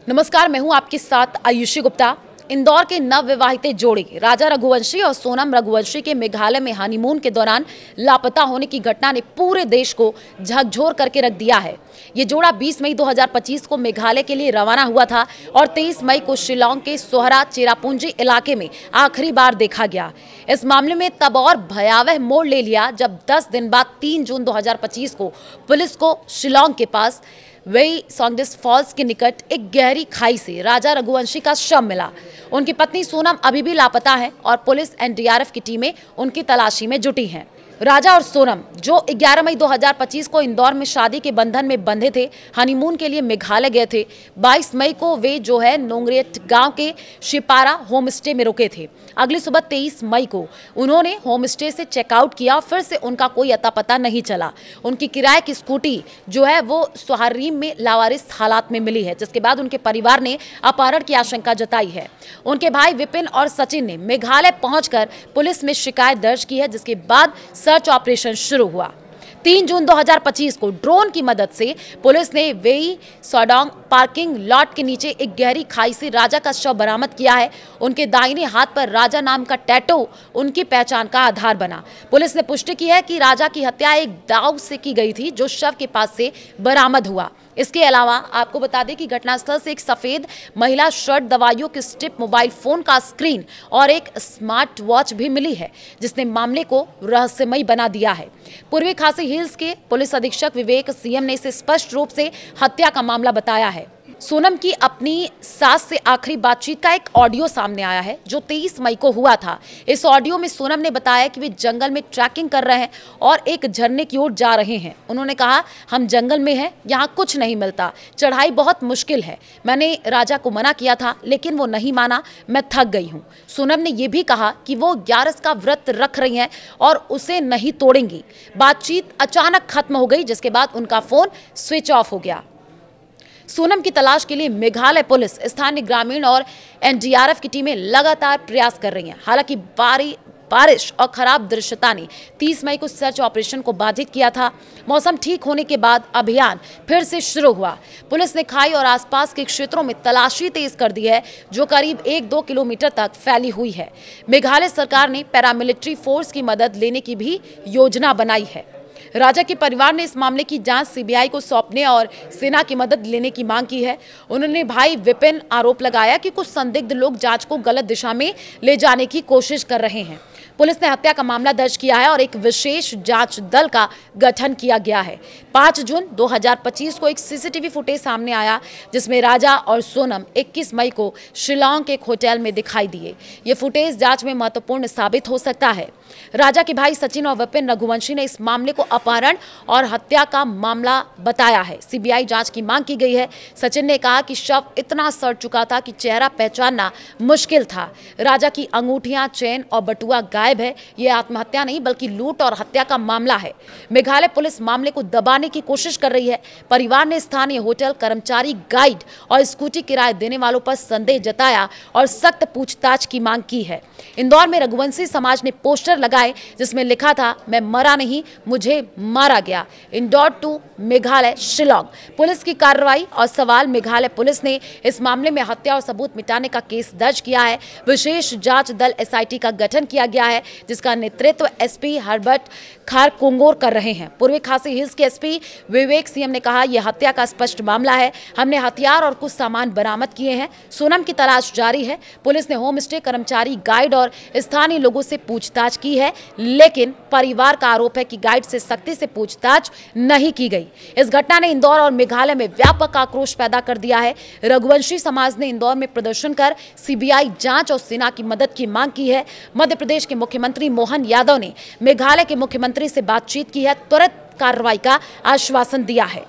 नमस्कार, मैं हूं आपके साथ आयुषी गुप्ता। इंदौर के नवविवाहित जोड़े राजा रघुवंशी और सोनम रघुवंशी के मेघालय में हनीमून के दौरान लापता होने की घटना ने पूरे देश को झकझोर करके रख दिया है। ये जोड़ा 20 मई 2025 को मेघालय के लिए रवाना हुआ था और 23 मई को शिलांग के सोहरा चेरापूंजी इलाके में आखिरी बार देखा गया। इस मामले में तब और भयावह मोड़ ले लिया जब 10 दिन बाद 3 जून 2025 को पुलिस को शिलांग के पास वेई सोंगडिस फॉल्स के निकट एक गहरी खाई से राजा रघुवंशी का शव मिला। उनकी पत्नी सोनम अभी भी लापता है और पुलिस एनडीआरएफ की टीमें उनकी तलाशी में जुटी हैं। राजा और सोनम जो 11 मई 2025 को इंदौर में शादी के बंधन में बंधे थे, हनीमून के लिए मेघालय गए थे। 22 मई को वे नोंगरेट गांव के शिपारा होम स्टे में रुके थे। अगली सुबह 23 मई को उन्होंने होम स्टे से चेकआउट किया और फिर से उनका कोई अता पता नहीं चला। उनकी किराए की स्कूटी वो सुहारीम में लावारिस हालात में मिली है, जिसके बाद उनके परिवार ने अपहरण की आशंका जताई है। उनके भाई विपिन और सचिन ने मेघालय पहुंचकर पुलिस में शिकायत दर्ज की है, जिसके बाद सर्च ऑपरेशन शुरू हुआ। 3 जून 2025 को ड्रोन की मदद से पुलिस ने वेई सोडोंग पार्किंग लॉट के नीचे एक गहरी खाई से राजा का शव बरामद किया है। उनके दाहिने हाथ पर राजा नाम का टैटू उनकी पहचान का आधार बना। पुलिस ने पुष्टि की है कि राजा की हत्या एक दाव से की गई थी, जो शव के पास से बरामद हुआ। इसके अलावा आपको बता दें कि घटनास्थल से एक सफेद महिला शर्ट, दवाइयों की स्ट्रिप, मोबाइल फोन का स्क्रीन और एक स्मार्ट वॉच भी मिली है, जिसने मामले को रहस्यमयी बना दिया है। पूर्वी खासी हिल्स के पुलिस अधीक्षक विवेक सीएम ने इसे स्पष्ट रूप से हत्या का मामला बताया है। सोनम की अपनी सास से आखिरी बातचीत का एक ऑडियो सामने आया है, जो 23 मई को हुआ था। इस ऑडियो में सोनम ने बताया कि वे जंगल में ट्रैकिंग कर रहे हैं और एक झरने की ओर जा रहे हैं। उन्होंने कहा, हम जंगल में हैं, यहाँ कुछ नहीं मिलता, चढ़ाई बहुत मुश्किल है। मैंने राजा को मना किया था, लेकिन वो नहीं माना, मैं थक गई हूँ। सोनम ने यह भी कहा कि वो 11 का व्रत रख रही हैं और उसे नहीं तोड़ेंगी। बातचीत अचानक खत्म हो गई, जिसके बाद उनका फोन स्विच ऑफ हो गया। सोनम की तलाश के लिए मेघालय पुलिस, स्थानीय ग्रामीण और एनडीआरएफ की टीमें लगातार प्रयास कर रही हैं। हालांकि बारिश और खराब दृश्यता ने 30 मई को सर्च ऑपरेशन को बाधित किया था। मौसम ठीक होने के बाद अभियान फिर से शुरू हुआ। पुलिस ने खाई और आसपास के क्षेत्रों में तलाशी तेज कर दी है, जो करीब 1-2 किलोमीटर तक फैली हुई है। मेघालय सरकार ने पैरामिलिट्री फोर्स की मदद लेने की भी योजना बनाई है। राजा के परिवार ने इस मामले की जांच सीबीआई को सौंपने और सेना की मदद लेने की मांग की है। उन्होंने भाई विपिन आरोप लगाया कि कुछ संदिग्ध लोग जांच को गलत दिशा में ले जाने की कोशिश कर रहे हैं। पुलिस ने हत्या का मामला दर्ज किया है और एक विशेष जांच दल का गठन किया गया है। 5 जून 2025 को एक सीसीटीवी फुटेज सामने आया, जिसमें राजा और सोनम 21 मई को शिलांग के एक होटल में दिखाई दिए। ये फुटेज जांच में महत्वपूर्ण साबित हो सकता है। राजा के भाई सचिन और विपिन रघुवंशी ने इस मामले को अपहरण और हत्या का मामला बताया है। सीबीआई जांच की मांग की गई है। सचिन ने कहा कि शव इतना सड़ चुका था कि चेहरा पहचानना मुश्किल था। राजा की अंगूठियां, चेन और बटुआ गायब है। यह आत्महत्या नहीं बल्कि लूट और हत्या का मामला है। मेघालय पुलिस मामले को दबाने की कोशिश कर रही है। परिवार ने स्थानीय होटल कर्मचारी, गाइड और स्कूटी किराए देने वालों पर संदेह जताया और सख्त पूछताछ की मांग की है। इंदौर में रघुवंशी समाज ने पोस्टर लगाए, जिसमें लिखा था, मैं मरा नहीं, मुझे मारा गया। इंदौर टू मेघालय शिलांग। पुलिस की कार्रवाई और सवाल। मेघालय पुलिस ने इस मामले में हत्या और सबूत मिटाने का केस दर्ज किया है। विशेष जांच दल एसआईटी का गठन किया गया है, जिसका नेतृत्व एसपी हर्बर्ट खारकोंगोर कर रहे हैं। पूर्वी खासी हिल्स के एसपी विवेक सीएम ने कहा, यह हत्या का स्पष्ट मामला है। हमने हथियार और कुछ सामान बरामद किए हैं। सोनम की तलाश जारी है। पुलिस ने होम स्टे कर्मचारी, गाइड और स्थानीय लोगों से पूछताछ की है, लेकिन परिवार का आरोप है कि गाइड से सख्ती से पूछताछ नहीं की गई। इस घटना ने इंदौर और मेघालय में व्यापक आक्रोश पैदा कर दिया है। रघुवंशी समाज ने इंदौर में प्रदर्शन कर सीबीआई जांच और सेना की मदद की मांग की है। मध्य प्रदेश के मुख्यमंत्री मोहन यादव ने मेघालय के मुख्यमंत्री से बातचीत की है, त्वरित कार्रवाई का आश्वासन दिया है।